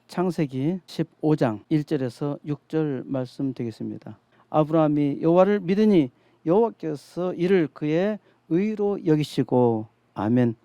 창세기 15장 1절에서 6절 말씀 되겠습니다. 아브라함이 여호와를 믿으니 여호와께서 이를 그의 의로 여기시고. 아멘.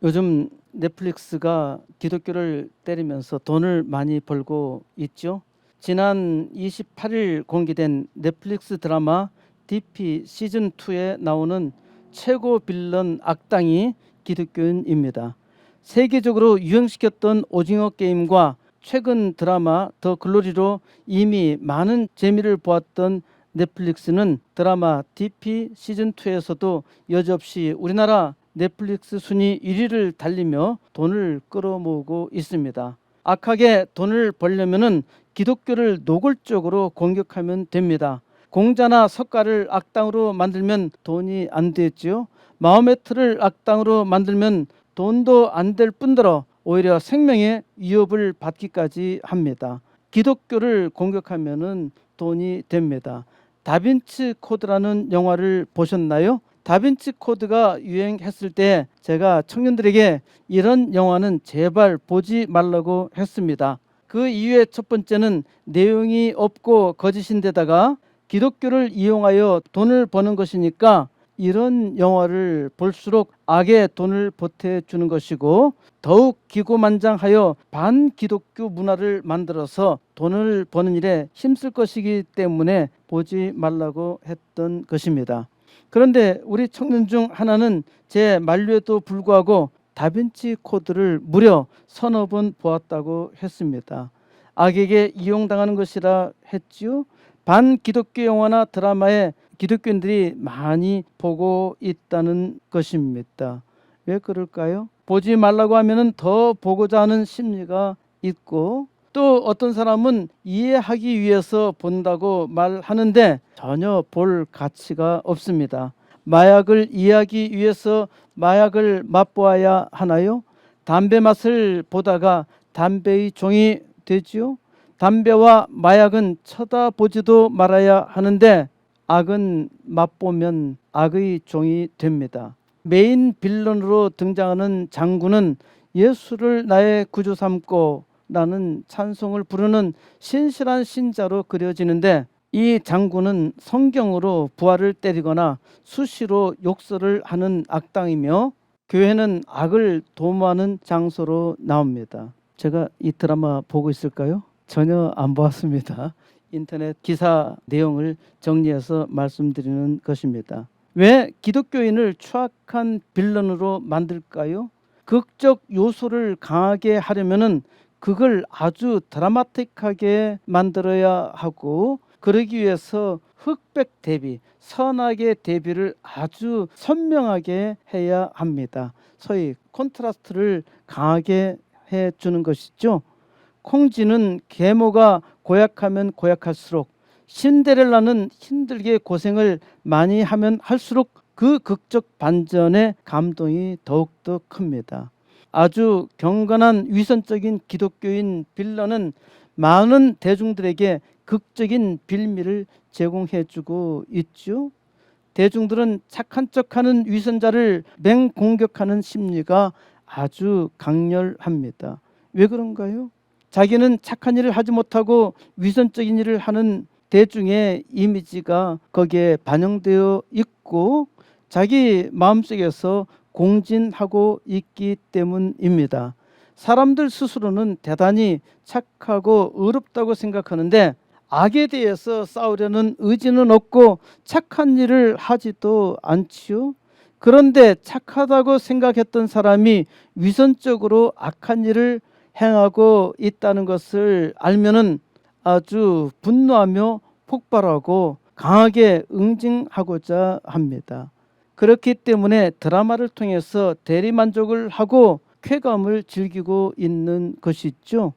요즘 넷플릭스가 기독교를 때리면서 돈을 많이 벌고 있죠. 지난 28일 공개된 넷플릭스 드라마 DP 시즌2에 나오는 최고 빌런 악당이 기독교인입니다. 세계적으로 유행시켰던 오징어 게임과 최근 드라마 더 글로리로 이미 많은 재미를 보았던 넷플릭스는 드라마 DP 시즌2에서도 여지없이 우리나라 넷플릭스 순위 1위를 달리며 돈을 끌어모으고 있습니다. 악하게 돈을 벌려면 기독교를 노골적으로 공격하면 됩니다. 공자나 석가를 악당으로 만들면 돈이 안 되지요. 마호메트를 악당으로 만들면 돈도 안 될 뿐더러 오히려 생명의 위협을 받기까지 합니다. 기독교를 공격하면 돈이 됩니다. 다빈치 코드라는 영화를 보셨나요? 다빈치 코드가 유행했을 때 제가 청년들에게 이런 영화는 제발 보지 말라고 했습니다. 그 이유의 첫 번째는 내용이 없고 거짓인데다가 기독교를 이용하여 돈을 버는 것이니까 이런 영화를 볼수록 악에 돈을 보태주는 것이고, 더욱 기고만장하여 반기독교 문화를 만들어서 돈을 버는 일에 힘쓸 것이기 때문에 보지 말라고 했던 것입니다. 그런데 우리 청년 중 하나는 제 만류에도 불구하고 다빈치 코드를 무려 서너 번 보았다고 했습니다. 악에게 이용당하는 것이라 했지요. 반기독교 영화나 드라마에 기독교인들이 많이 보고 있다는 것입니다. 왜 그럴까요? 보지 말라고 하면 더 보고자 하는 심리가 있고, 또 어떤 사람은 이해하기 위해서 본다고 말하는데 전혀 볼 가치가 없습니다. 마약을 이해하기 위해서 마약을 맛보아야 하나요? 담배 맛을 보다가 담배의 종이 되지요? 담배와 마약은 쳐다보지도 말아야 하는데 악은 맛보면 악의 종이 됩니다. 메인 빌런으로 등장하는 장군은 예수를 나의 구주 삼고 라는 찬송을 부르는 신실한 신자로 그려지는데, 이 장군은 성경으로 부활을 때리거나 수시로 욕설을 하는 악당이며 교회는 악을 도모하는 장소로 나옵니다. 제가 이 드라마 보고 있을까요? 전혀 안 보았습니다. 인터넷 기사 내용을 정리해서 말씀드리는 것입니다. 왜 기독교인을 추악한 빌런으로 만들까요? 극적 요소를 강하게 하려면은 그걸 아주 드라마틱하게 만들어야 하고, 그러기 위해서 흑백 대비, 선악의 대비를 아주 선명하게 해야 합니다. 소위 콘트라스트를 강하게 해주는 것이죠. 콩쥐는 계모가 고약하면 고약할수록, 신데렐라는 힘들게 고생을 많이 하면 할수록 그 극적 반전의 감동이 더욱더 큽니다. 아주 경건한 위선적인 기독교인 빌런은 많은 대중들에게 극적인 빌미를 제공해주고 있죠. 대중들은 착한 척하는 위선자를 맹공격하는 심리가 아주 강렬합니다. 왜 그런가요? 자기는 착한 일을 하지 못하고 위선적인 일을 하는 대중의 이미지가 거기에 반영되어 있고 자기 마음속에서 공진하고 있기 때문입니다. 사람들 스스로는 대단히 착하고 의롭다고 생각하는데 악에 대해서 싸우려는 의지는 없고 착한 일을 하지도 않지요. 그런데 착하다고 생각했던 사람이 위선적으로 악한 일을 행하고 있다는 것을 알면은 아주 분노하며 폭발하고 강하게 응징하고자 합니다. 그렇기 때문에 드라마를 통해서 대리만족을 하고 쾌감을 즐기고 있는 것이죠.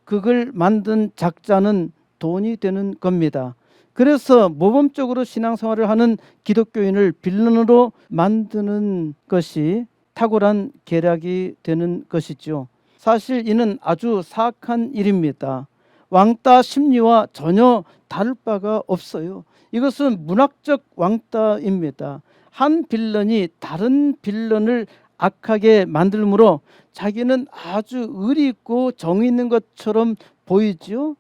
그걸 만든 작자는 돈이 되는 겁니다. 그래서 모범적으로 신앙생활을 하는 기독교인을 빌런으로 만드는 것이 탁월한 계략이 되는 것이죠. 사실 이는 아주 사악한 일입니다. 왕따 심리와 전혀 다를 바가 없어요. 이것은 문학적 왕따입니다. 한 빌런이 다른 빌런을 악하게 만들므로 자기는 아주 의리 있고 정의 있는 것처럼 보이지요.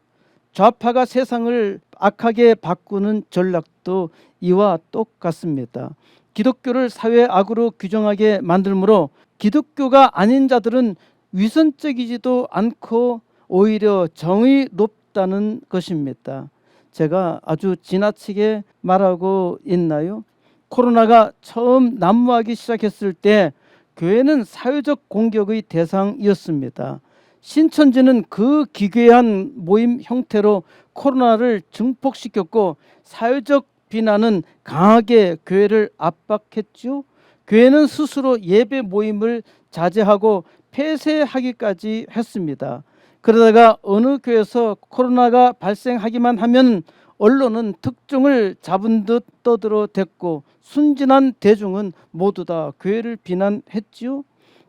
좌파가 세상을 악하게 바꾸는 전략도 이와 똑같습니다. 기독교를 사회 악으로 규정하게 만들므로 기독교가 아닌 자들은 위선적이지도 않고 오히려 정의 높다는 것입니다. 제가 아주 지나치게 말하고 있나요? 코로나가 처음 난무하기 시작했을 때 교회는 사회적 공격의 대상이었습니다. 신천지는 그 기괴한 모임 형태로 코로나를 증폭시켰고 사회적 비난은 강하게 교회를 압박했죠. 교회는 스스로 예배 모임을 자제하고 폐쇄하기까지 했습니다. 그러다가 어느 교회에서 코로나가 발생하기만 하면 언론은 특종을 잡은 듯 떠들어댔고 순진한 대중은 모두 다 교회를 비난했지요.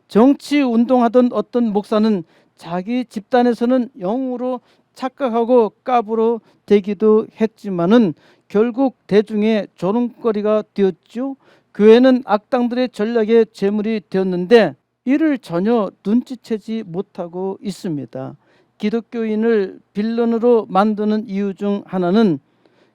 정치 운동하던 어떤 목사는 자기 집단에서는 영으로 착각하고 까부러 되기도 했지만은 결국 대중의 조롱거리가 되었죠. 교회는 악당들의 전략의 제물이 되었는데 이를 전혀 눈치채지 못하고 있습니다. 기독교인을 빌런으로 만드는 이유 중 하나는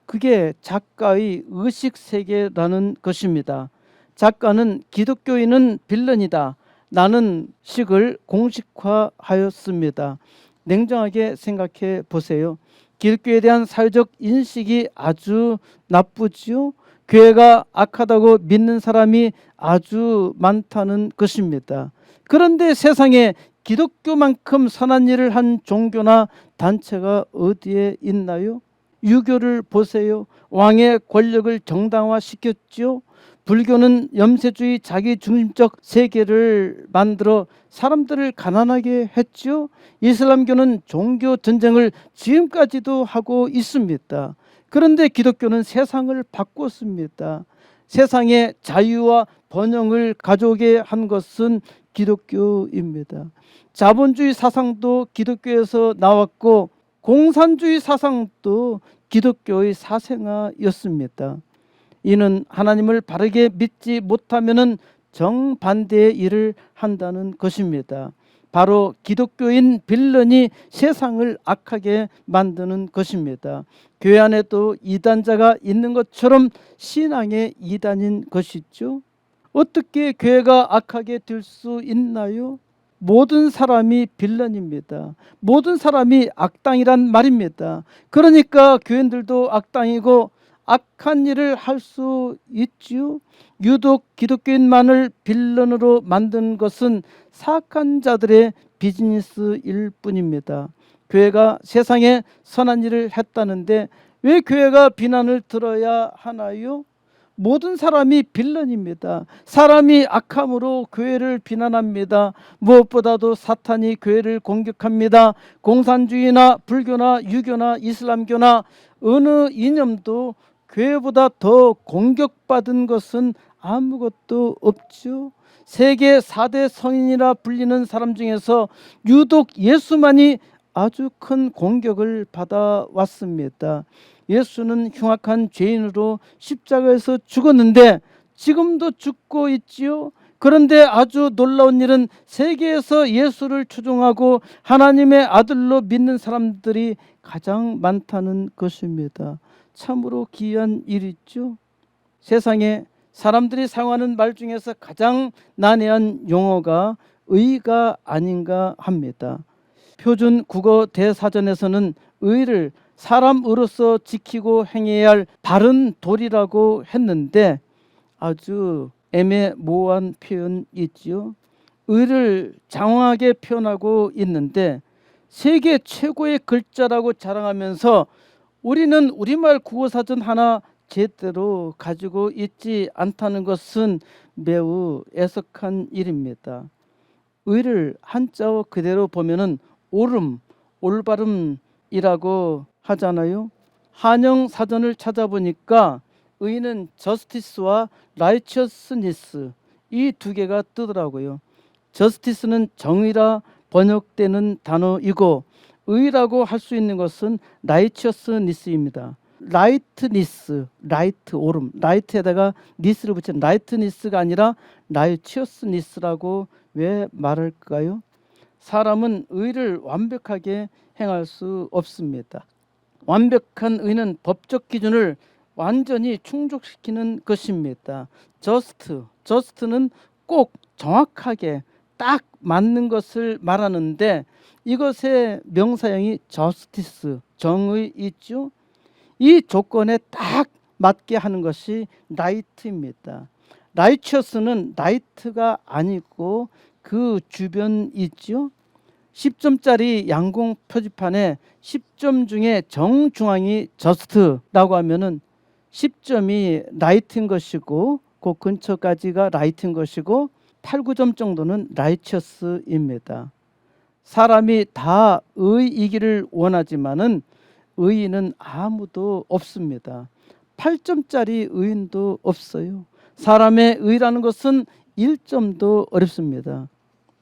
그게 작가의 의식세계라는 것입니다. 작가는 기독교인은 빌런이다 라는 식을 공식화하였습니다. 냉정하게 생각해 보세요. 기독교에 대한 사회적 인식이 아주 나쁘지요. 교회가 악하다고 믿는 사람이 아주 많다는 것입니다. 그런데 세상에 기독교만큼 선한 일을 한 종교나 단체가 어디에 있나요? 유교를 보세요. 왕의 권력을 정당화시켰죠. 불교는 염세주의 자기중심적 세계를 만들어 사람들을 가난하게 했죠. 이슬람교는 종교 전쟁을 지금까지도 하고 있습니다. 그런데 기독교는 세상을 바꿨습니다. 세상에 자유와 번영을 가져오게 한 것은 기독교입니다. 자본주의 사상도 기독교에서 나왔고 공산주의 사상도 기독교의 사생아였습니다. 이는 하나님을 바르게 믿지 못하면 정반대의 일을 한다는 것입니다. 바로 기독교인 빌런이 세상을 악하게 만드는 것입니다. 교회 안에도 이단자가 있는 것처럼 신앙의 이단인 것이죠. 어떻게 교회가 악하게 될 수 있나요? 모든 사람이 빌런입니다. 모든 사람이 악당이란 말입니다. 그러니까 교인들도 악당이고 악한 일을 할 수 있지요. 유독 기독교인만을 빌런으로 만든 것은 사악한 자들의 비즈니스일 뿐입니다. 교회가 세상에 선한 일을 했다는데 왜 교회가 비난을 들어야 하나요? 모든 사람이 빌런입니다. 사람이 악함으로 교회를 비난합니다. 무엇보다도 사탄이 교회를 공격합니다. 공산주의나 불교나 유교나 이슬람교나 어느 이념도 교회보다 더 공격받은 것은 아무것도 없죠. 세계 4대 성인이라 불리는 사람 중에서 유독 예수만이 아주 큰 공격을 받아왔습니다. 예수는 흉악한 죄인으로 십자가에서 죽었는데 지금도 죽고 있지요. 그런데 아주 놀라운 일은 세계에서 예수를 추종하고 하나님의 아들로 믿는 사람들이 가장 많다는 것입니다. 참으로 기이한 일이죠. 세상에 사람들이 사용하는 말 중에서 가장 난해한 용어가 의가 아닌가 합니다. 표준 국어 대사전에서는 의를 사람으로서 지키고 행해야 할 바른 도리라고 했는데 아주 애매모호한 표현이지요. 의를 장황하게 표현하고 있는데 세계 최고의 글자라고 자랑하면서 우리는 우리말 국어사전 하나 제대로 가지고 있지 않다는 것은 매우 애석한 일입니다. 의를 한자어 그대로 보면은 옳음, 올바름이라고 하잖아요. 한영 사전을 찾아보니까 의는 저스티스와 라이처스니스 이 두 개가 뜨더라고요. 저스티스는 정의라 번역되는 단어이고 의라고 할 수 있는 것은 라이처스니스입니다. 라이트니스, 라이트 오름, 라이트에다가 니스를 붙인 라이트니스가 아니라 라이치어스니스라고 왜 말할까요? 사람은 의를 완벽하게 행할 수 없습니다. 완벽한 의는 법적 기준을 완전히 충족시키는 것입니다. just는 꼭 정확하게 딱 맞는 것을 말하는데 이것의 명사형이 justice, 정의 있죠. 이 조건에 딱 맞게 하는 것이 right입니다. righteous는 right가 아니고 그 주변 있죠. 10점짜리 양공 표지판에 10점 중에 정중앙이 just라고 하면은 10점이 right인 것이고 그 근처까지가 right인 것이고 8, 9점 정도는 righteous입니다. 사람이 다 의이기를 원하지만은 의인은 아무도 없습니다. 8점짜리 의인도 없어요. 사람의 의라는 것은 1점도 어렵습니다.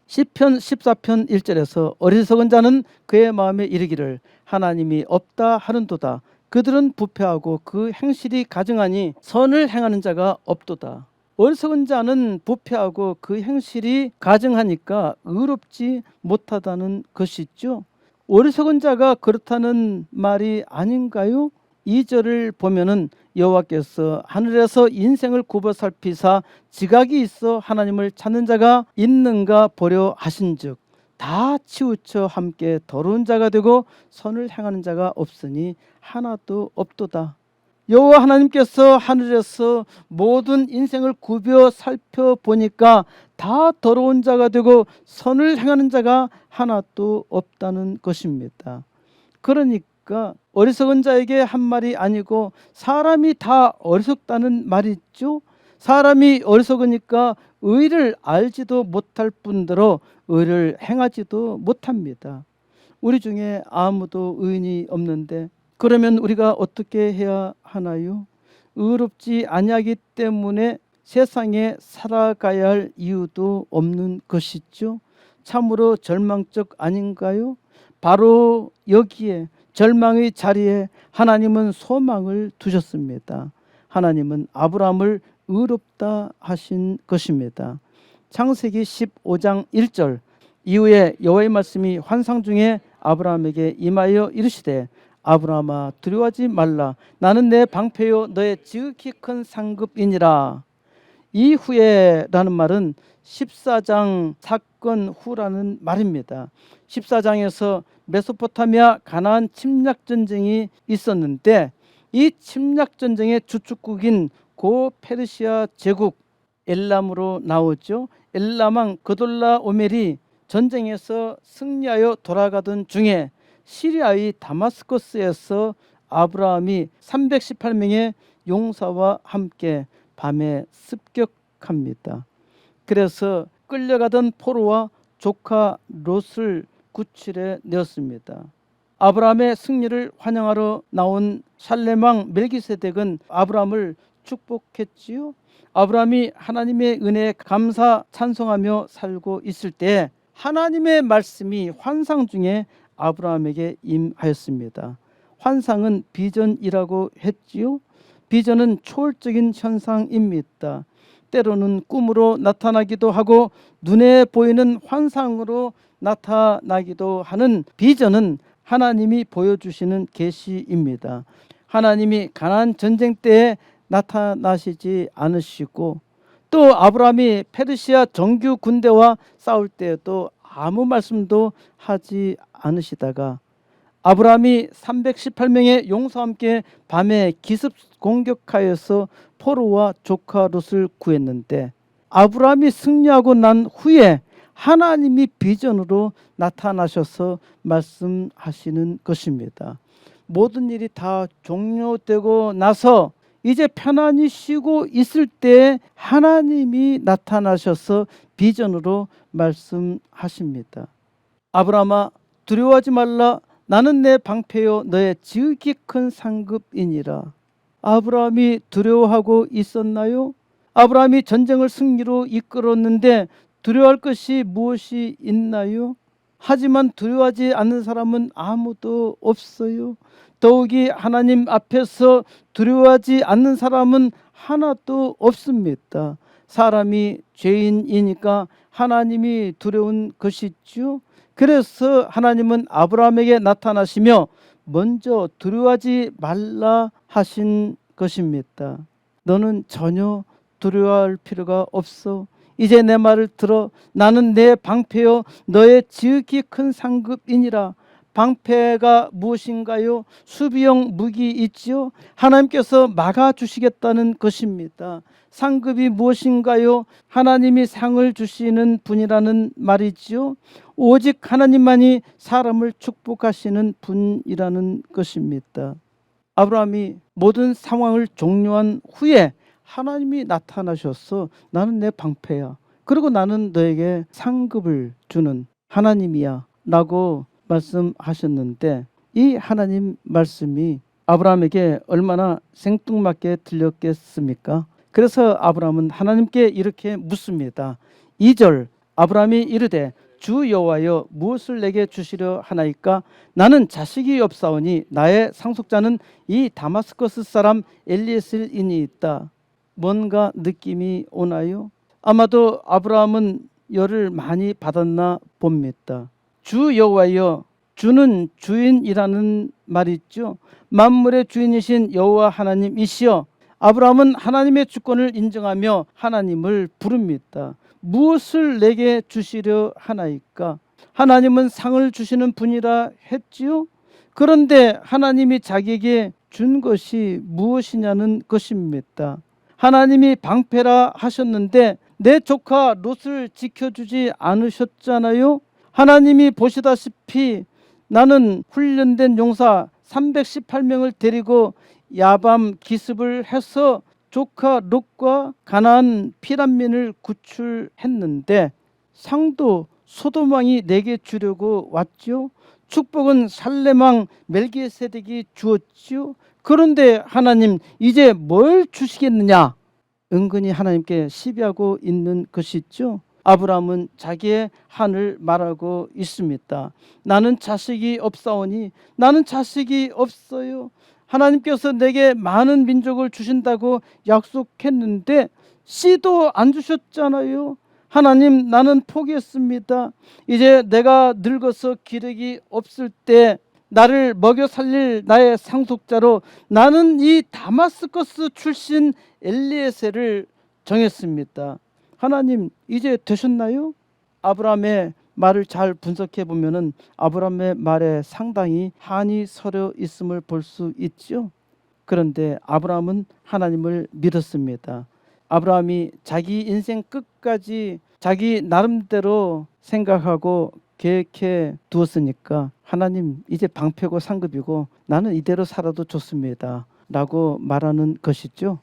시편 14편 1절에서 어리석은 자는 그의 마음에 이르기를 하나님이 없다 하는도다. 그들은 부패하고 그 행실이 가증하니 선을 행하는 자가 없도다. 어리석은 자는 부패하고 그 행실이 가증하니까 의롭지 못하다는 것이죠. 어리석은 자가 그렇다는 말이 아닌가요? 2절을 보면은 여호와께서 하늘에서 인생을 굽어 살피사 지각이 있어 하나님을 찾는 자가 있는가 보려 하신즉 다 치우쳐 함께 더러운 자가 되고 선을 행하는 자가 없으니 하나도 없도다. 여호와 하나님께서 하늘에서 모든 인생을 굽어 살펴보니까 다 더러운 자가 되고 선을 행하는 자가 하나도 없다는 것입니다. 그러니까 어리석은 자에게 한 말이 아니고 사람이 다 어리석다는 말이죠. 사람이 어리석으니까 의를 알지도 못할 뿐더러 의를 행하지도 못합니다. 우리 중에 아무도 의인이 없는데 그러면 우리가 어떻게 해야 하나요? 의롭지 아니하기 때문에 세상에 살아가야 할 이유도 없는 것이죠. 참으로 절망적 아닌가요? 바로 여기에 절망의 자리에 하나님은 소망을 두셨습니다. 하나님은 아브라함을 의롭다 하신 것입니다. 창세기 15장 1절 이후에 여호와의 말씀이 환상 중에 아브라함에게 임하여 이르시되 아브라함아 두려워하지 말라 나는 내 방패요 너의 지극히 큰 상급이니라. 이후에 라는 말은 14장 사건 후라는 말입니다. 14장에서 메소포타미아 가나안 침략 전쟁이 있었는데 이 침략 전쟁의 주축국인 고 페르시아 제국 엘람으로 나오죠. 엘람왕 그돌라오멜이 전쟁에서 승리하여 돌아가던 중에 시리아의 다마스커스에서 아브라함이 318명의 용사와 함께 밤에 습격합니다. 그래서 끌려가던 포로와 조카 롯을 구출해 내었습니다. 아브라함의 승리를 환영하러 나온 살렘왕 멜기세덱은 아브라함을 축복했지요. 아브라함이 하나님의 은혜에 감사 찬송하며 살고 있을 때 하나님의 말씀이 환상 중에 아브라함에게 임하였습니다. 환상은 비전이라고 했지요. 비전은 초월적인 현상입니다. 때로는 꿈으로 나타나기도 하고 눈에 보이는 환상으로 나타나기도 하는 비전은 하나님이 보여주시는 계시입니다. 하나님이 가나안 전쟁 때에 나타나시지 않으시고 또 아브라함이 페르시아 정규 군대와 싸울 때에도 아무 말씀도 하지 않으시다가 아브라함이 318명의 용사와 함께 밤에 기습 공격하여서 포로와 조카 롯을 구했는데 아브라함이 승리하고 난 후에 하나님이 비전으로 나타나셔서 말씀하시는 것입니다. 모든 일이 다 종료되고 나서 이제 편안히 쉬고 있을 때 하나님이 나타나셔서 비전으로 말씀하십니다. 아브라함아 두려워하지 말라 나는 내 방패요 너의 지극히 큰 상급이니라. 아브라함이 두려워하고 있었나요? 아브라함이 전쟁을 승리로 이끌었는데 두려워할 것이 무엇이 있나요? 하지만 두려워하지 않는 사람은 아무도 없어요. 더욱이 하나님 앞에서 두려워하지 않는 사람은 하나도 없습니다. 사람이 죄인이니까 하나님이 두려운 것이죠. 그래서 하나님은 아브라함에게 나타나시며 먼저 두려워하지 말라 하신 것입니다. 너는 전혀 두려워할 필요가 없어. 이제 내 말을 들어. 나는 내 방패요 너의 지극히 큰 상급이니라. 방패가 무엇인가요? 수비용 무기 있지요. 하나님께서 막아주시겠다는 것입니다. 상급이 무엇인가요? 하나님이 상을 주시는 분이라는 말이지요. 오직 하나님만이 사람을 축복하시는 분이라는 것입니다. 아브라함이 모든 상황을 종료한 후에 하나님이 나타나셔서 나는 내 방패야. 그리고 나는 너에게 상급을 주는 하나님이야 라고 말씀하셨는데, 이 하나님 말씀이 아브라함에게 얼마나 생뚱맞게 들렸겠습니까? 그래서 아브라함은 하나님께 이렇게 묻습니다. 2절 아브라함이 이르되 주 여호와여 무엇을 내게 주시려 하나이까? 나는 자식이 없사오니 나의 상속자는 이 다마스커스 사람 엘리에셀이니 있다. 뭔가 느낌이 오나요? 아마도 아브라함은 열을 많이 받았나 봅니다. 주 여호와여, 주는 주인이라는 말이 있죠. 만물의 주인이신 여호와 하나님이시여. 아브라함은 하나님의 주권을 인정하며 하나님을 부릅니다. 무엇을 내게 주시려 하나이까? 하나님은 상을 주시는 분이라 했지요. 그런데 하나님이 자기에게 준 것이 무엇이냐는 것입니다. 하나님이 방패라 하셨는데 내 조카 롯을 지켜주지 않으셨잖아요. 하나님이 보시다시피 나는 훈련된 용사 318명을 데리고 야밤 기습을 해서 조카 롯과 가나안 피란민을 구출했는데 상도 소돔 왕이 내게 주려고 왔죠. 축복은 살렘 왕 멜기세덱이 주었죠. 그런데 하나님 이제 뭘 주시겠느냐? 은근히 하나님께 시비하고 있는 것이죠. 아브라함은 자기의 한을 말하고 있습니다. 나는 자식이 없사오니, 나는 자식이 없어요. 하나님께서 내게 많은 민족을 주신다고 약속했는데 씨도 안 주셨잖아요. 하나님, 나는 포기했습니다. 이제 내가 늙어서 기력이 없을 때 나를 먹여 살릴 나의 상속자로 나는 이 다마스커스 출신 엘리에셀을 정했습니다. 하나님, 이제 되셨나요? 아브라함의 말을 잘 분석해 보면은 아브라함의 말에 상당히 한이 서려 있음을 볼 수 있죠. 그런데 아브라함은 하나님을 믿었습니다. 아브라함이 자기 인생 끝까지 자기 나름대로 생각하고 계획해 두었으니까 하나님 이제 방패고 상급이고 나는 이대로 살아도 좋습니다 라고 말하는 것이죠.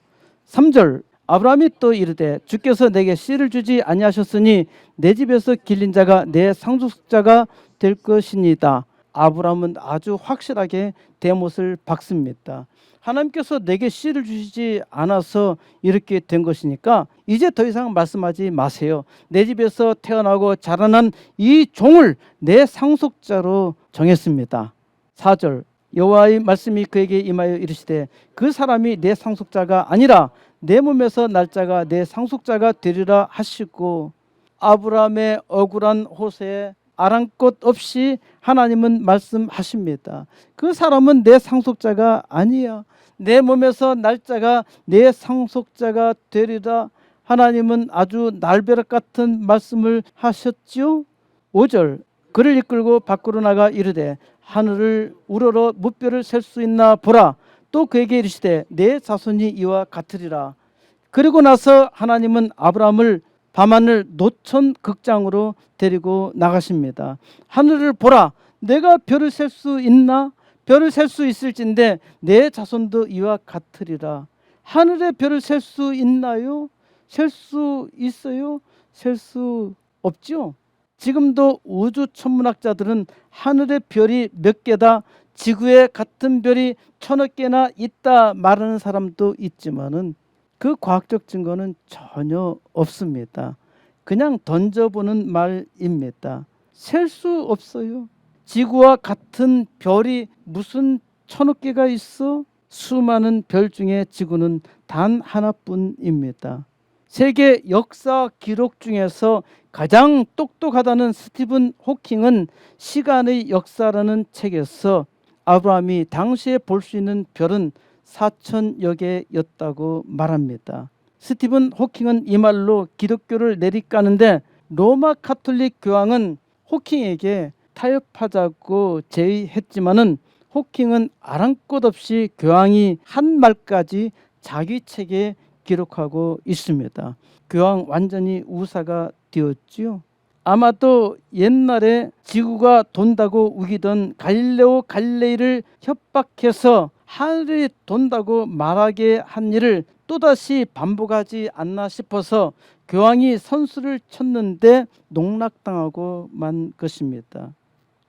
3절 아브라함이 또 이르되 주께서 내게 씨를 주지 아니하셨으니 내 집에서 길린 자가 내 상속자가 될 것이니이다. 아브라함은 아주 확실하게 대못을 박습니다. 하나님께서 내게 씨를 주시지 않아서 이렇게 된 것이니까 이제 더 이상 말씀하지 마세요. 내 집에서 태어나고 자라난 이 종을 내 상속자로 정했습니다. 4절 여호와의 말씀이 그에게 임하여 이르시되 그 사람이 내 상속자가 아니라 내 몸에서 날짜가 내 상속자가 되리라 하시고, 아브라함의 억울한 호세에 아랑곳 없이 하나님은 말씀하십니다. 그 사람은 내 상속자가 아니야. 내 몸에서 날짜가 내 상속자가 되리라. 하나님은 아주 날벼락 같은 말씀을 하셨지요. 5절 그를 이끌고 밖으로 나가 이르되 하늘을 우러러 무뼈를 셀 수 있나 보라. 또 그에게 이르시되 내 자손이 이와 같으리라. 그리고 나서 하나님은 아브라함을 밤하늘 노천 극장으로 데리고 나가십니다. 하늘을 보라. 내가 별을 셀 수 있나? 별을 셀 수 있을진데 내 자손도 이와 같으리라. 하늘의 별을 셀 수 있나요? 셀 수 있어요? 셀 수 없죠. 지금도 우주 천문학자들은 하늘의 별이 몇 개다, 지구에 같은 별이 1000억 개나 있다 말하는 사람도 있지만은 그 과학적 증거는 전혀 없습니다. 그냥 던져보는 말입니다. 셀 수 없어요. 지구와 같은 별이 무슨 1000억 개가 있어? 수많은 별 중에 지구는 단 하나뿐입니다. 세계 역사 기록 중에서 가장 똑똑하다는 스티븐 호킹은 시간의 역사라는 책에서 아브라함이 당시에 볼 수 있는 별은 4000여 개였다고 말합니다. 스티븐 호킹은 이 말로 기독교를 내리까는데 로마 카톨릭 교황은 호킹에게 타협하자고 제의했지만은 호킹은 아랑곳 없이 교황이 한 말까지 자기 책에 기록하고 있습니다. 교황 완전히 우사가 되었지요. 아마도 옛날에 지구가 돈다고 우기던 갈릴레오 갈릴레이를 협박해서 하늘이 돈다고 말하게 한 일을 또다시 반복하지 않나 싶어서 교황이 선수를 쳤는데 농락당하고 만 것입니다.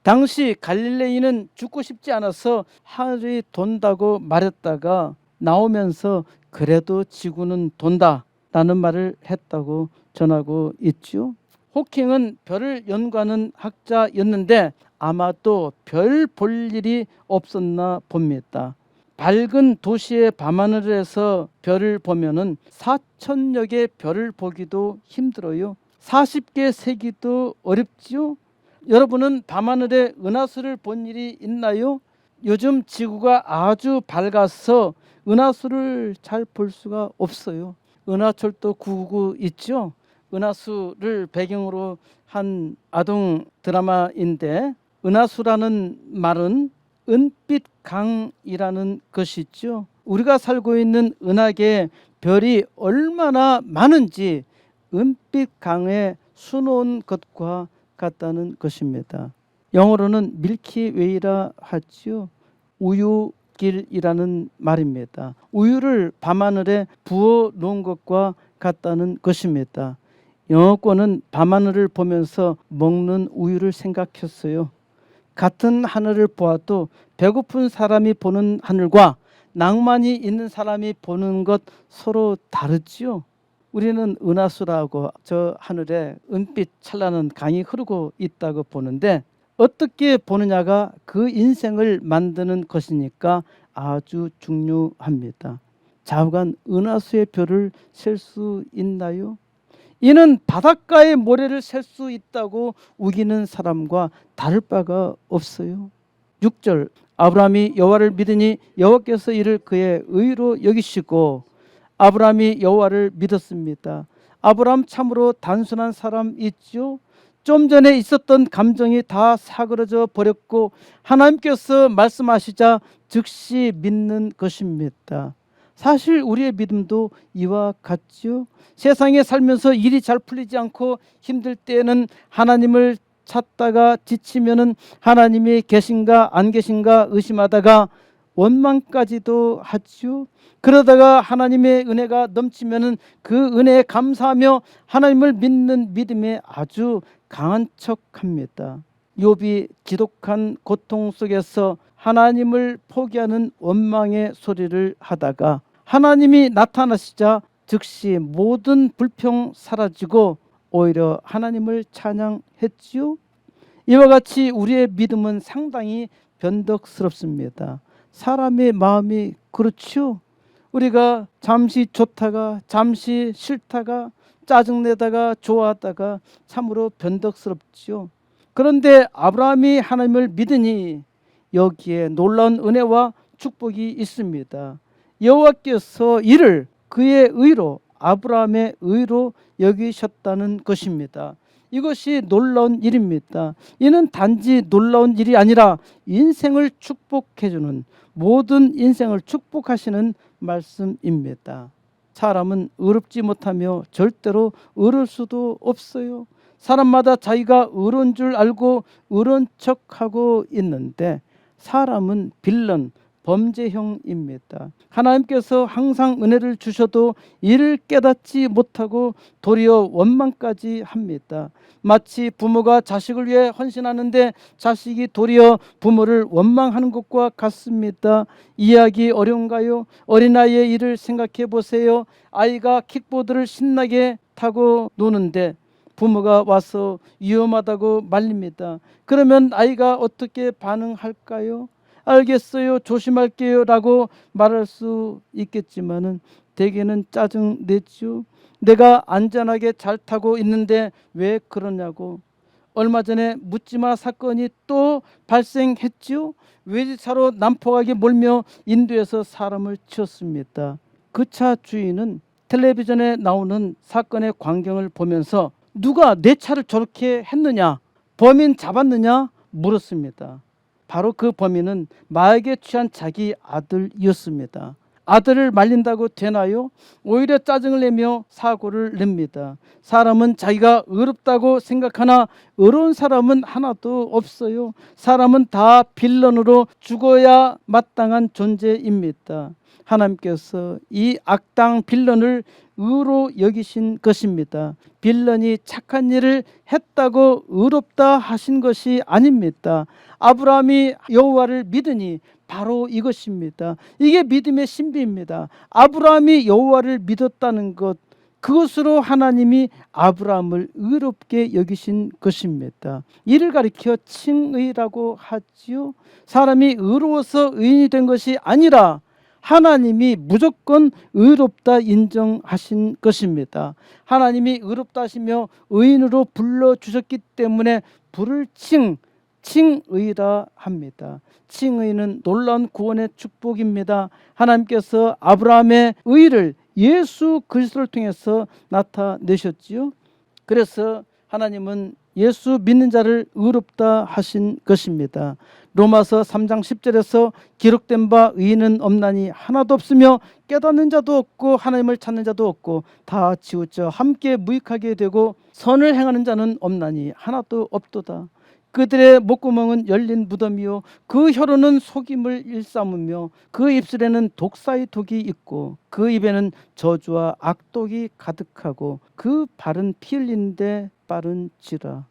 당시 갈릴레이는 죽고 싶지 않아서 하늘이 돈다고 말했다가 나오면서 그래도 지구는 돈다 라는 말을 했다고 전하고 있죠. 호킹은 별을 연구하는 학자였는데 아마도 별 볼 일이 없었나 봅니다. 밝은 도시의 밤하늘에서 별을 보면은 4000여 개 별을 보기도 힘들어요. 40개 세기도 어렵지요. 여러분은 밤하늘에 은하수를 본 일이 있나요? 요즘 지구가 아주 밝아서 은하수를 잘 볼 수가 없어요. 은하철도 999 있죠? 은하수를 배경으로 한 아동 드라마인데 은하수라는 말은 은빛 강이라는 것이죠. 우리가 살고 있는 은하계에 별이 얼마나 많은지 은빛 강에 수놓은 것과 같다는 것입니다. 영어로는 밀키웨이라 하지요. 우유길이라는 말입니다. 우유를 밤하늘에 부어 놓은 것과 같다는 것입니다. 영어권은 밤하늘을 보면서 먹는 우유를 생각했어요. 같은 하늘을 보아도 배고픈 사람이 보는 하늘과 낭만이 있는 사람이 보는 것 서로 다르지요. 우리는 은하수라고 저 하늘에 은빛 찬란한 강이 흐르고 있다고 보는데 어떻게 보느냐가 그 인생을 만드는 것이니까 아주 중요합니다. 좌우간 은하수의 별을 셀 수 있나요? 이는 바닷가의 모래를 셀 수 있다고 우기는 사람과 다를 바가 없어요. 6절 아브라함이 여호와를 믿으니 여호와께서 이를 그의 의로 여기시고 아브라함이 여호와를 믿었습니다. 아브라함 참으로 단순한 사람 있죠. 좀 전에 있었던 감정이 다 사그러져 버렸고 하나님께서 말씀하시자 즉시 믿는 것입니다. 사실 우리의 믿음도 이와 같죠. 세상에 살면서 일이 잘 풀리지 않고 힘들 때에는 하나님을 찾다가 지치면은 하나님이 계신가 안 계신가 의심하다가 원망까지도 하죠. 그러다가 하나님의 은혜가 넘치면은 그 은혜에 감사하며 하나님을 믿는 믿음에 아주 강한 척합니다. 욥이 지독한 고통 속에서 하나님을 포기하는 원망의 소리를 하다가 하나님이 나타나시자 즉시 모든 불평 사라지고 오히려 하나님을 찬양했지요. 이와 같이 우리의 믿음은 상당히 변덕스럽습니다. 사람의 마음이 그렇죠. 우리가 잠시 좋다가 잠시 싫다가 짜증내다가 좋아하다가 참으로 변덕스럽지요. 그런데 아브라함이 하나님을 믿으니 여기에 놀라운 은혜와 축복이 있습니다. 여호와께서 이를 그의 의로 아브라함의 의로 여기셨다는 것입니다. 이것이 놀라운 일입니다. 이는 단지 놀라운 일이 아니라 인생을 축복해주는 모든 인생을 축복하시는 말씀입니다. 사람은 의롭지 못하며 절대로 의로울 수도 없어요. 사람마다 자기가 의로운 줄 알고 의로운 척하고 있는데 사람은 빌런 범죄형입니다. 하나님께서 항상 은혜를 주셔도 이를 깨닫지 못하고 도리어 원망까지 합니다. 마치 부모가 자식을 위해 헌신하는데 자식이 도리어 부모를 원망하는 것과 같습니다. 이해하기 어려운가요? 어린아이의 일을 생각해 보세요. 아이가 킥보드를 신나게 타고 노는데 부모가 와서 위험하다고 말립니다. 그러면 아이가 어떻게 반응할까요? 알겠어요, 조심할게요 라고 말할 수 있겠지만은 대개는 짜증 내죠. 내가 안전하게 잘 타고 있는데 왜 그러냐고. 얼마 전에 묻지마 사건이 또 발생했죠. 외제차로 난폭하게 몰며 인도에서 사람을 치었습니다. 그 차 주인은 텔레비전에 나오는 사건의 광경을 보면서 누가 내 차를 저렇게 했느냐, 범인 잡았느냐 물었습니다. 바로 그 범인은 마약에 취한 자기 아들이었습니다. 아들을 말린다고 되나요? 오히려 짜증을 내며 사고를 냅니다. 사람은 자기가 의롭다고 생각하나 의로운 사람은 하나도 없어요. 사람은 다 빌런으로 죽어야 마땅한 존재입니다. 하나님께서 이 악당 빌런을 의로 여기신 것입니다. 빌런이 착한 일을 했다고 의롭다 하신 것이 아닙니다. 아브라함이 여호와를 믿으니 바로 이것입니다. 이게 믿음의 신비입니다. 아브라함이 여호와를 믿었다는 것, 그것으로 하나님이 아브라함을 의롭게 여기신 것입니다. 이를 가리켜 칭의라고 하지요. 사람이 의로워서 의인이 된 것이 아니라 하나님이 무조건 의롭다 인정하신 것입니다. 하나님이 의롭다 하시며 의인으로 불러주셨기 때문에 부를 칭의라 합니다. 칭의는 놀라운 구원의 축복입니다. 하나님께서 아브라함의 의를 예수 그리스도를 통해서 나타내셨지요. 그래서 하나님은 예수 믿는 자를 의롭다 하신 것입니다. 로마서 3장 10절에서 기록된 바 의인은 없나니 하나도 없으며 깨닫는 자도 없고 하나님을 찾는 자도 없고 다 치우쳐 함께 무익하게 되고 선을 행하는 자는 없나니 하나도 없도다. 그들의 목구멍은 열린 무덤이요 그 혀로는 속임을 일삼으며 그 입술에는 독사의 독이 있고 그 입에는 저주와 악독이 가득하고 그 발은 피 흘리는데 빠른지라.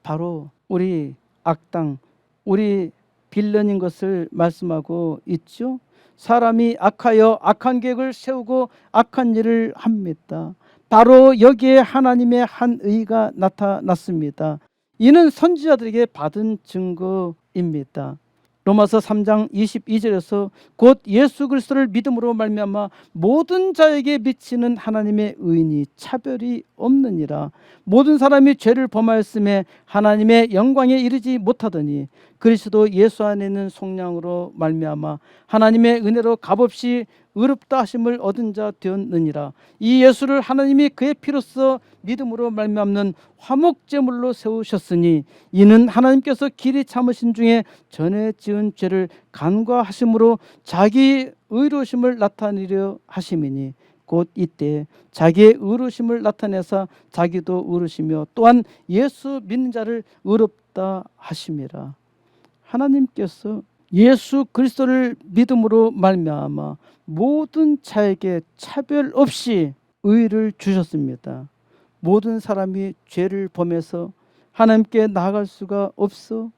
바로 우리 악당, 우리 빌런인 것을 말씀하고 있죠. 사람이 악하여 악한 계획을 세우고 악한 일을 합니다. 바로 여기에 하나님의 한 의가 나타났습니다. 이는 선지자들에게 받은 증거입니다. 로마서 3장 22절에서 곧 예수 그리스도를 믿음으로 말미암아 모든 자에게 미치는 하나님의 의인이 차별이 없느니라. 모든 사람이 죄를 범하였음에 하나님의 영광에 이르지 못하더니 그리스도 예수 안에 있는 속량으로 말미암아 하나님의 은혜로 값없이 의롭다 하심을 얻은 자 되었느니라. 이 예수를 하나님이 그의 피로써 믿음으로 말미암는 화목제물로 세우셨으니 이는 하나님께서 길이 참으신 중에 전에 지은 죄를 간과하심으로 자기 의로우심을 나타내려 하심이니 곧 이때 자기의 의로우심을 나타내사 자기도 의로우시며 또한 예수 믿는 자를 의롭다 하심이라. 하나님께서 예수 그리스도를 믿음으로 말미암아 모든 자에게 차별 없이 의를 주셨습니다. 모든 사람이 죄를 범해서 하나님께 나아갈 수가 없어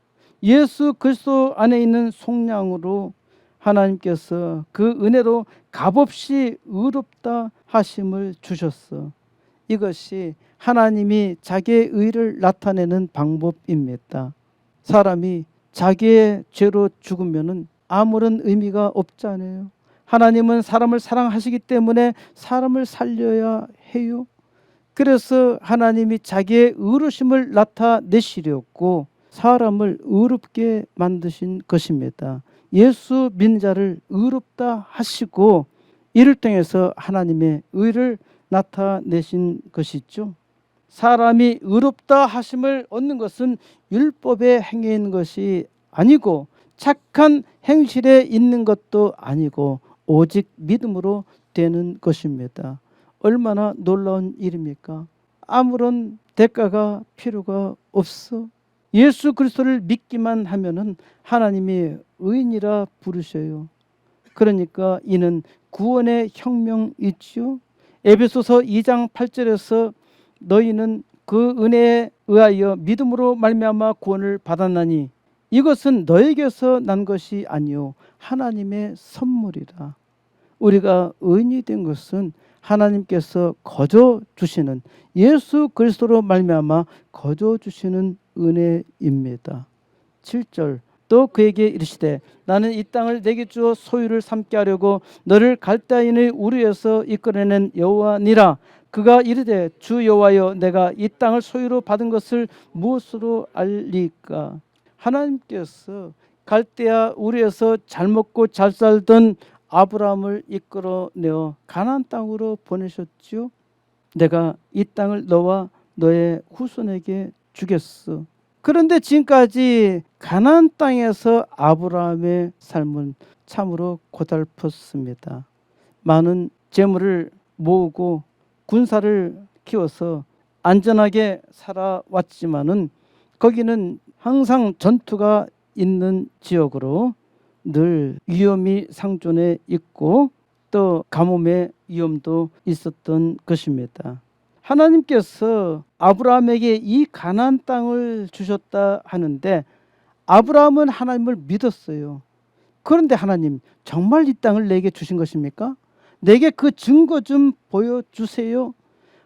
예수 그리스도 안에 있는 속량으로 하나님께서 그 은혜로 값없이 의롭다 하심을 주셨어. 이것이 하나님이 자기의 의를 나타내는 방법입니다. 사람이 자기의 죄로 죽으면 아무런 의미가 없잖아요. 하나님은 사람을 사랑하시기 때문에 사람을 살려야 해요. 그래서 하나님이 자기의 의로심을 나타내시려고 사람을 의롭게 만드신 것입니다. 예수 믿는 자를 의롭다 하시고 이를 통해서 하나님의 의를 나타내신 것이죠. 사람이 의롭다 하심을 얻는 것은 율법의 행위에 있는 것이 아니고 착한 행실에 있는 것도 아니고 오직 믿음으로 되는 것입니다. 얼마나 놀라운 일입니까? 아무런 대가가 필요가 없어. 예수 그리스도를 믿기만 하면은 하나님이 의인이라 부르셔요. 그러니까 이는 구원의 혁명이지요. 에베소서 2장 8절에서 너희는 그 은혜에 의하여 믿음으로 말미암아 구원을 받았나니 이것은 너에게서 난 것이 아니요 하나님의 선물이라. 우리가 의인이 된 것은 하나님께서 거저 주시는, 예수 그리스도로 말미암아 거저 주시는 은혜입니다. 7절, 또 그에게 이르시되 나는 이 땅을 내게 주어 소유를 삼게 하려고 너를 갈대아인의 우르에서 이끌어낸 여호와니라. 그가 이르되 주 여호와여, 내가 이 땅을 소유로 받은 것을 무엇으로 알리까? 하나님께서 갈대아 우르에서 잘 먹고 잘 살던 아브라함을 이끌어내어 가나안 땅으로 보내셨지요. 내가 이 땅을 너와 너의 후손에게 주겠어. 그런데 지금까지 가나안 땅에서 아브라함의 삶은 참으로 고달팠습니다. 많은 재물을 모으고 군사를 키워서 안전하게 살아왔지만은 거기는 항상 전투가 있는 지역으로 늘 위험이 상존해 있고 또 가뭄의 위험도 있었던 것입니다. 하나님께서 아브라함에게 이 가나안 땅을 주셨다 하는데 아브라함은 하나님을 믿었어요. 그런데 하나님, 정말 이 땅을 내게 주신 것입니까? 내게 그 증거 좀 보여주세요.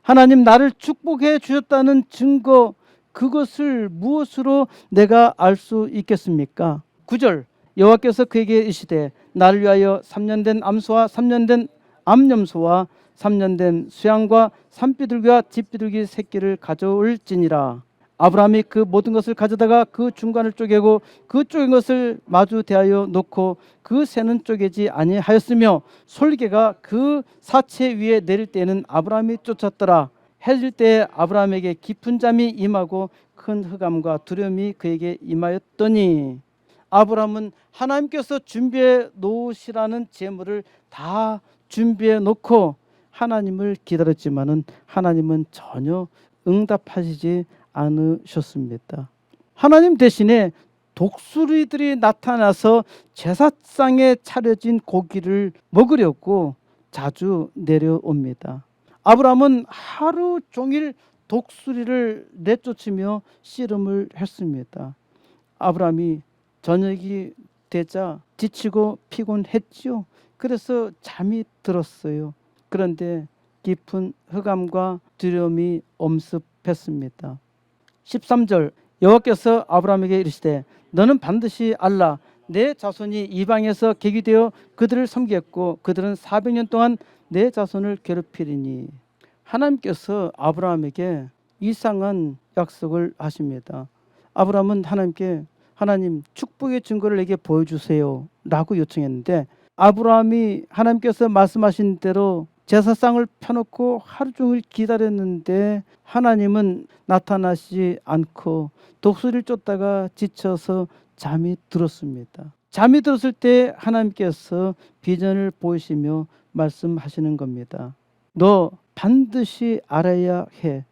하나님, 나를 축복해 주셨다는 증거, 그것을 무엇으로 내가 알 수 있겠습니까? 9절, 여호와께서 그에게 이르시되 나를 위하여 3년 된 암소와 3년 된 암염소와 3년 된 수양과 산비둘기와 집비둘기 새끼를 가져올지니라. 아브라함이 그 모든 것을 가져다가 그 중간을 쪼개고 그 쪼갠 것을 마주 대하여 놓고 그 새는 쪼개지 아니하였으며 솔개가 그 사체 위에 내릴 때에는 아브라함이 쫓았더라. 해질 때에 아브라함에게 깊은 잠이 임하고 큰 흑암과 두려움이 그에게 임하였더니, 아브라함은 하나님께서 준비해 놓으시라는 재물을 다 준비해 놓고 하나님을 기다렸지만은 하나님은 전혀 응답하시지 않으셨습니다. 하나님 대신에 독수리들이 나타나서 제사상에 차려진 고기를 먹으려고 자주 내려옵니다. 아브라함은 하루 종일 독수리를 내쫓으며 씨름을 했습니다. 아브라함이 저녁이 되자 지치고 피곤했지요. 그래서 잠이 들었어요. 그런데 깊은 흑암과 두려움이 엄습했습니다. 13절, 여호와께서 아브라함에게 이르시되 너는 반드시 알라. 내 자손이 이방에서 객이 되어 그들을 섬겼고 그들은 400년 동안 내 자손을 괴롭히리니. 하나님께서 아브라함에게 이상한 약속을 하십니다. 아브라함은 하나님께 하나님, 축복의 증거를 내게 보여주세요 라고 요청했는데 아브라함이 하나님께서 말씀하신 대로 제사상을 펴놓고 하루 종일 기다렸는데 하나님은 나타나시지 않고 독수리를 쫓다가 지쳐서 잠이 들었습니다. 잠이 들었을 때 하나님께서 비전을 보이시며 말씀하시는 겁니다. 너 반드시 알아야 해.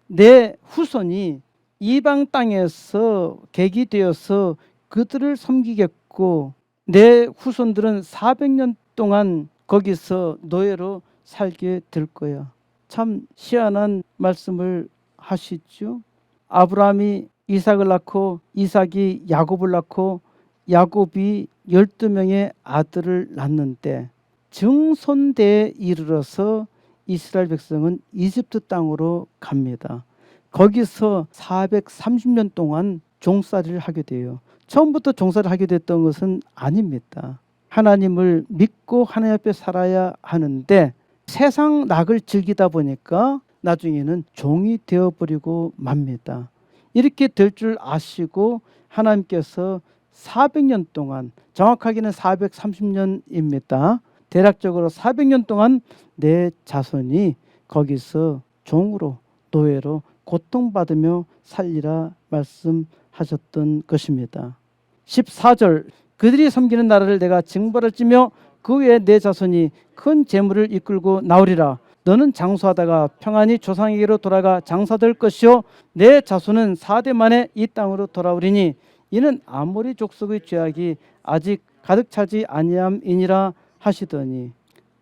내 후손이 이방 땅에서 객이 되어서 그들을 섬기겠고 내 후손들은 400년 동안 거기서 노예로 살게 될 거야. 참 희한한 말씀을 하시죠. 아브라함이 이삭을 낳고 이삭이 야곱을 낳고 야곱이 12명의 아들을 낳는데 증손대에 이르러서 이스라엘 백성은 이집트 땅으로 갑니다. 거기서 430년 동안 종살이를 하게 돼요. 처음부터 종살이를 하게 됐던 것은 아닙니다. 하나님을 믿고 하나님 앞에 살아야 하는데 세상 낙을 즐기다 보니까 나중에는 종이 되어버리고 맙니다. 이렇게 될 줄 아시고 하나님께서 400년 동안, 정확하게는 430년입니다. 대략적으로 400년 동안 내 자손이 거기서 종으로, 노예로 고통받으며 살리라 말씀하셨던 것입니다. 14절, 그들이 섬기는 나라를 내가 징벌할지며 그 외에 내 자손이 큰 재물을 이끌고 나오리라. 너는 장수하다가 평안히 조상에게로 돌아가 장사될 것이요 내 자손은 4대 만에 이 땅으로 돌아오리니 이는 아모리 족속의 죄악이 아직 가득 차지 아니함이니라 하시더니,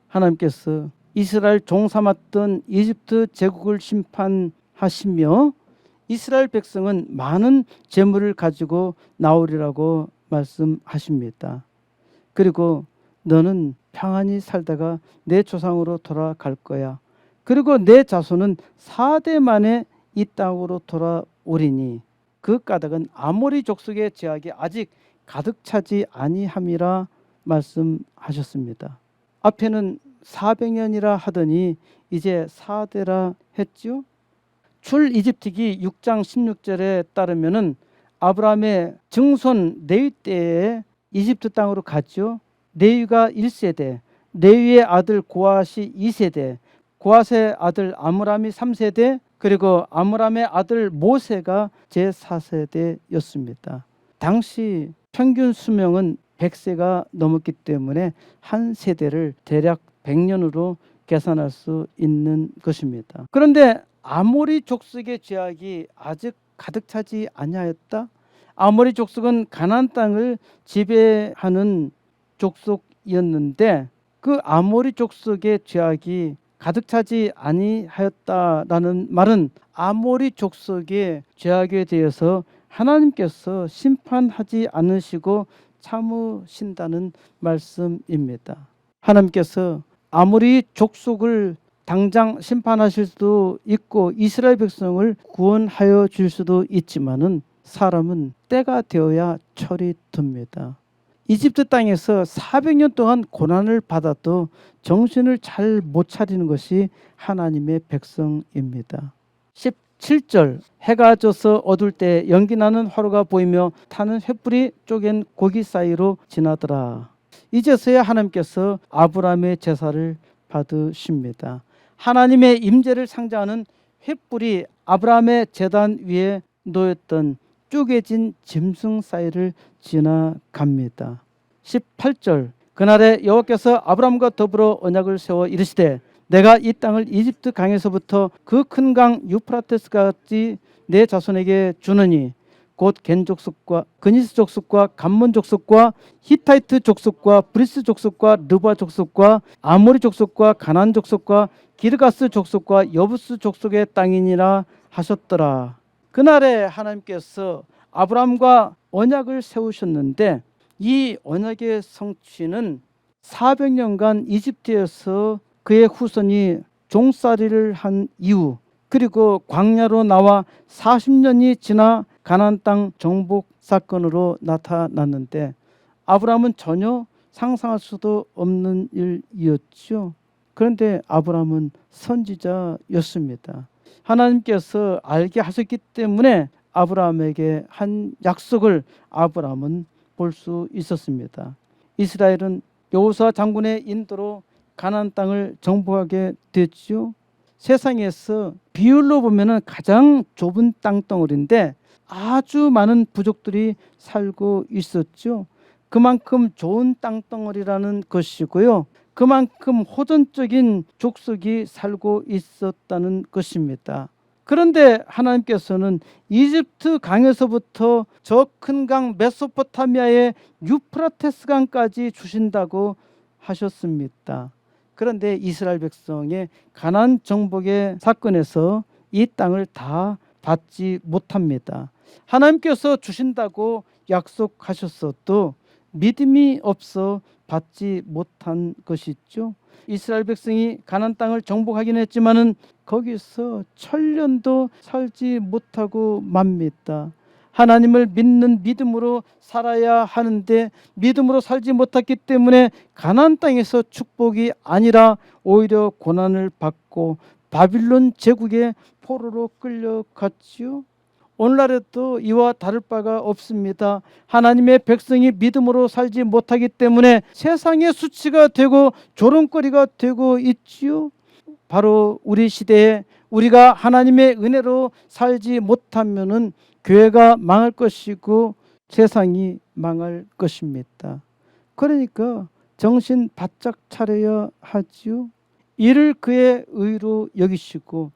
하나님께서 이스라엘 종 삼았던 이집트 제국을 심판하시며 이스라엘 백성은 많은 재물을 가지고 나오리라고 말씀하십니다. 그리고 너는 평안히 살다가 내 조상으로 돌아갈 거야. 그리고 내 자손은 4대 만에 이 땅으로 돌아오리니 그 까닭은 아모리 족속의 제약이 아직 가득 차지 아니함이라 말씀하셨습니다. 앞에는 400년이라 하더니 이제 4대라 했죠. 출이집트기 6장 16절에 따르면은 아브라함의 증손 레위 때에 이집트 땅으로 갔죠. 레위가 1세대, 레위의 아들 고앗이 2세대, 고앗의 아들 아므람이 3세대, 그리고 아므람의 아들 모세가 제4세대였습니다. 당시 평균 수명은 100세가 넘었기 때문에 한 세대를 대략 100년으로 계산할 수 있는 것입니다. 그런데 아모리 족속의 죄악이 아직 가득 차지 아니하였다. 아모리 족속은 가나안 땅을 지배하는 족속이었는데 그 아모리 족속의 죄악이 가득 차지 아니하였다라는 말은 아모리 족속의 죄악에 대해서 하나님께서 심판하지 않으시고 참으신다는 말씀입니다. 하나님께서 아모리 족속을 당장 심판하실 수도 있고 이스라엘 백성을 구원하여 줄 수도 있지만은 사람은 때가 되어야 철이 듭니다. 이집트 땅에서 400년 동안 고난을 받아도 정신을 잘 못 차리는 것이 하나님의 백성입니다. 17절 해가 져서 어두울 때 연기나는 화로가 보이며 타는 횃불이 쪼갠 고기 사이로 지나더라. 이제서야 하나님께서 아브라함의 제사를 받으십니다. 하나님의 임재를 상징하는 횃불이 아브라함의 제단 위에 놓였던 쪼개진 짐승 사이를 지나갑니다. 18절 그날에 여호와께서 아브라함과 더불어 언약을 세워 이르시되 내가 이 땅을 이집트 강에서부터 그 큰 강 유프라테스까지 내 자손에게 주느니 곧 겐 족속과 그니스 족속과 감몬 족속과 히타이트 족속과 브리스 족속과 르바 족속과 아모리 족속과 가나안 족속과 기르가스 족속과 여부스 족속의 땅이니라 하셨더라. 그날에 하나님께서 아브라함과 언약을 세우셨는데 이 언약의 성취는 400년간 이집트에서 그의 후손이 종살이를 한 이후 그리고 광야로 나와 40년이 지나 가나안 땅 정복 사건으로 나타났는데 아브라함은 전혀 상상할 수도 없는 일이었죠. 그런데 아브라함은 선지자였습니다. 하나님께서 알게 하셨기 때문에 아브라함에게 한 약속을 아브라함은 볼 수 있었습니다. 이스라엘은 여호수아 장군의 인도로 가나안 땅을 정복하게 됐죠. 세상에서 비율로 보면 가장 좁은 땅덩어리인데 아주 많은 부족들이 살고 있었죠. 그만큼 좋은 땅덩어리라는 것이고요. 그만큼 호전적인 족속이 살고 있었다는 것입니다. 그런데 하나님께서는 이집트 강에서부터 저 큰 강 메소포타미아의 유프라테스 강까지 주신다고 하셨습니다. 그런데 이스라엘 백성의 가나안 정복의 사건에서 이 땅을 다 받지 못합니다. 하나님께서 주신다고 약속하셨어도 믿음이 없어 받지 못한 것이죠. 이스라엘 백성이 가나안 땅을 정복하긴 했지만은 거기서 천년도 살지 못하고 맙니다. 하나님을 믿는 믿음으로 살아야 하는데 믿음으로 살지 못했기 때문에 가나안 땅에서 축복이 아니라 오히려 고난을 받고 바빌론 제국의 포로로 끌려갔지요. 오늘날에도 이와 다를 바가 없습니다. 하나님의 백성이 믿음으로 살지 못하기 때문에 세상의 수치가 되고 조롱거리가 되고 있지요. 바로 우리 시대에 우리가 하나님의 은혜로 살지 못하면은 교회가 망할 것이고 세상이 망할 것입니다. 그러니까 정신 바짝 차려야 하지요. 이를 그의 의로 여기시고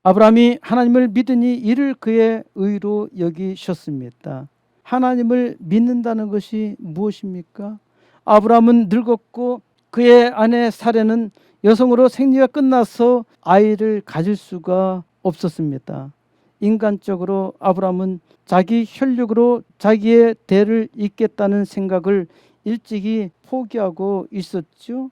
아브라함이 하나님을 믿으니 이를 그의 의로 여기셨습니다. 하나님을 믿는다는 것이 무엇입니까? 아브라함은 늙었고 그의 아내 사레는 여성으로 생리가 끝나서 아이를 가질 수가 없었습니다. 인간적으로 아브라함은 자기 혈육으로 자기의 대를 잇겠다는 생각을 일찍이 포기하고 있었죠.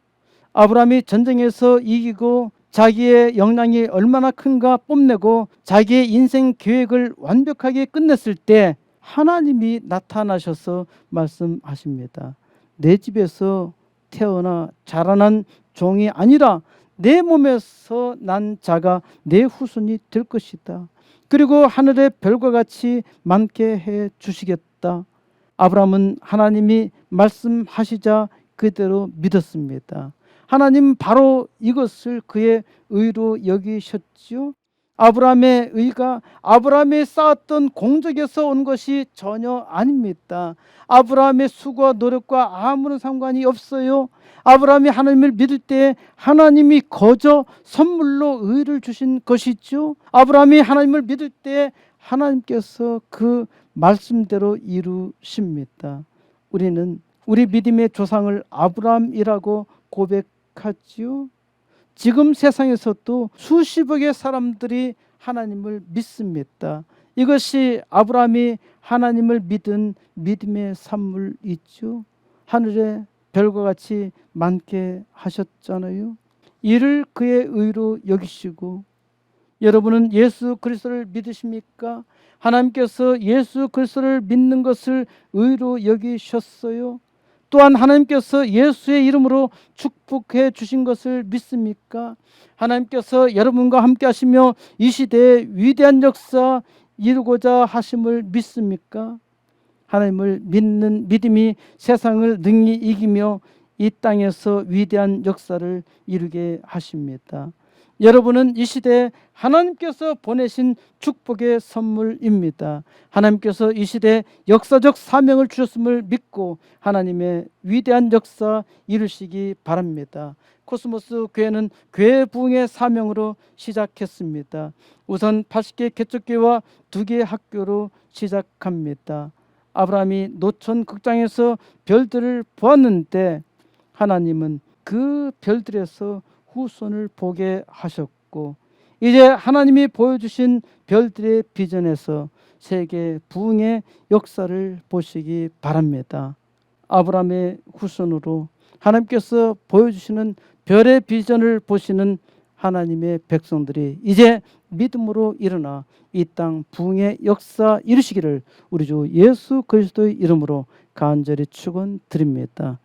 아브라함이 전쟁에서 이기고 자기의 역량이 얼마나 큰가 뽐내고 자기의 인생 계획을 완벽하게 끝냈을 때 하나님이 나타나셔서 말씀하십니다. 내 집에서 태어나 자라난 종이 아니라 내 몸에서 난 자가 내 후손이 될 것이다. 그리고 하늘의 별과 같이 많게 해 주시겠다. 아브라함은 하나님이 말씀하시자 그대로 믿었습니다. 하나님 바로 이것을 그의 의로 여기셨지요. 아브라함의 의가 아브라함이 쌓았던 공적에서 온 것이 전혀 아닙니다. 아브라함의 수고와 노력과 아무런 상관이 없어요. 아브라함이 하나님을 믿을 때 하나님이 거저 선물로 의를 주신 것이죠. 아브라함이 하나님을 믿을 때 하나님께서 그 말씀대로 이루십니다. 우리는 우리 믿음의 조상을 아브라함이라고 고백하지요. 지금 세상에서도 수십억의 사람들이 하나님을 믿습니다. 이것이 아브라함이 하나님을 믿은 믿음의 산물이죠. 하늘의 별과 같이 많게 하셨잖아요. 이를 그의 의로 여기시고, 여러분은 예수 그리스도를 믿으십니까? 하나님께서 예수 그리스도를 믿는 것을 의로 여기셨어요. 또한 하나님께서 예수의 이름으로 축복해 주신 것을 믿습니까? 하나님께서 여러분과 함께 하시며 이 시대에 위대한 역사 이루고자 하심을 믿습니까? 하나님을 믿는 믿음이 세상을 능히 이기며 이 땅에서 위대한 역사를 이루게 하십니다. 여러분은 이 시대에 하나님께서 보내신 축복의 선물입니다. 하나님께서 이 시대에 역사적 사명을 주셨음을 믿고 하나님의 위대한 역사 이루시기 바랍니다. 코스모스 교회는 교회 부흥의 사명으로 시작했습니다. 우선 80개 개척교회와 2개의 학교로 시작합니다. 아브라함이 노천 극장에서 별들을 보았는데 하나님은 그 별들에서 후손을 보게 하셨고, 이제 하나님이 보여주신 별들의 비전에서 세계 부흥의 역사를 보시기 바랍니다. 아브라함의 후손으로 하나님께서 보여주시는 별의 비전을 보시는 하나님의 백성들이 이제 믿음으로 일어나 이 땅 부흥의 역사 이루시기를 우리 주 예수 그리스도의 이름으로 간절히 축원드립니다.